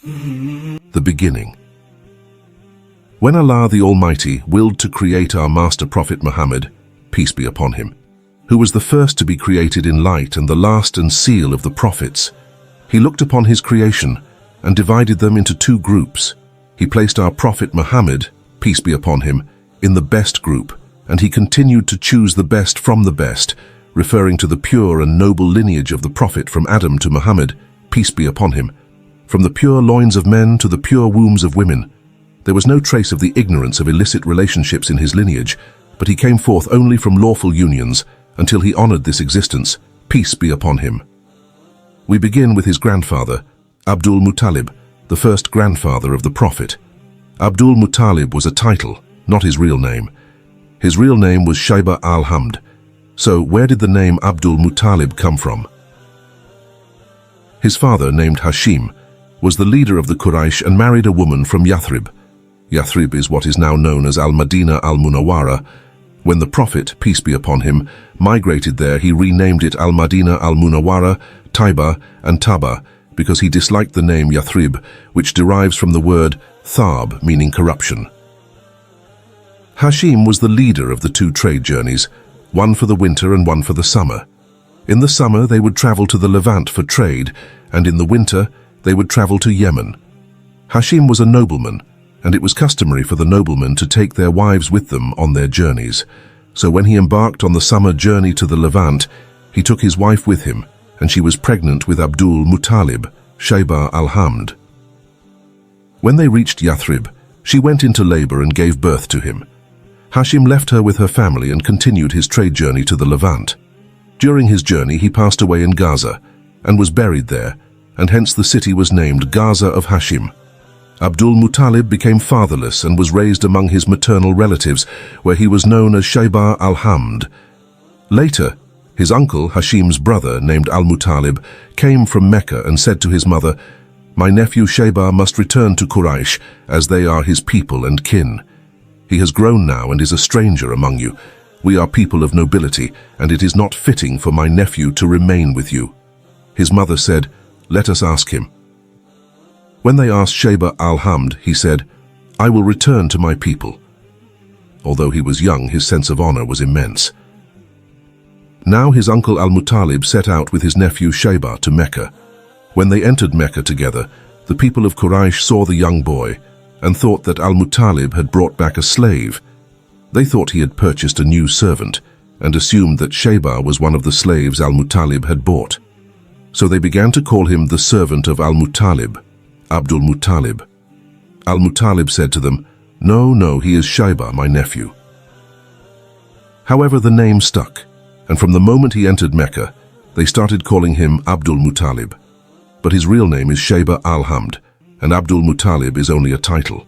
The beginning. When Allah the Almighty willed to create our Master Prophet Muhammad, peace be upon him, who was the first to be created in light and the last and seal of the prophets, He looked upon His creation and divided them into two groups. He placed our Prophet Muhammad, peace be upon him, in the best group, and He continued to choose the best from the best, referring to the pure and noble lineage of the Prophet from Adam to Muhammad, peace be upon him, from the pure loins of men to the pure wombs of women. There was no trace of the ignorance of illicit relationships in his lineage, but he came forth only from lawful unions until he honored this existence, peace be upon him. We begin with his grandfather, Abdul Muttalib, the first grandfather of the Prophet. Abdul Muttalib was a title, not his real name. His real name was Shaybah al-Hamd. So where did the name Abdul Muttalib come from? His father, named Hashim, was the leader of the Quraysh and married a woman from Yathrib. Yathrib is what is now known as Al-Madinah al-Munawwara. When the Prophet, peace be upon him, migrated there, he renamed it Al-Madinah al-Munawwara, Taibah, and Taba, because he disliked the name Yathrib, which derives from the word thab, meaning corruption. Hashim was the leader of the two trade journeys, one for the winter and one for the summer. In the summer they would travel to the Levant for trade, and in the winter they would travel to Yemen. Hashim was a nobleman, and it was customary for the noblemen to take their wives with them on their journeys. So when he embarked on the summer journey to the Levant, he took his wife with him, and she was pregnant with Abdul Muttalib, Shaybah al-Hamd. When they reached Yathrib, she went into labor and gave birth to him. Hashim left her with her family and continued his trade journey to the Levant. During his journey he passed away in Gaza, and was buried there, and hence the city was named Gaza of Hashim. Abdul Muttalib became fatherless and was raised among his maternal relatives, where he was known as Shaybah al-Hamd. Later, his uncle, Hashim's brother, named Al-Muttalib, came from Mecca and said to his mother, "My nephew Shaybah must return to Quraysh, as they are his people and kin. He has grown now and is a stranger among you. We are people of nobility, and it is not fitting for my nephew to remain with you." His mother said, "Let us ask him." When they asked Shaybah al-Hamd, he said, "I will return to my people." Although he was young, his sense of honor was immense. Now his uncle Al-Muttalib set out with his nephew Shaybah to Mecca. When they entered Mecca together, the people of Quraysh saw the young boy and thought that Al-Muttalib had brought back a slave. They thought he had purchased a new servant and assumed that Shaybah was one of the slaves Al-Muttalib had bought. So they began to call him the servant of Al-Muttalib, Abdul Muttalib. Al-Muttalib said to them, No, he is Shaybah, my nephew." However, the name stuck, and from the moment he entered Mecca, they started calling him Abdul Muttalib. But his real name is Shaybah al-Hamd, and Abdul Muttalib is only a title.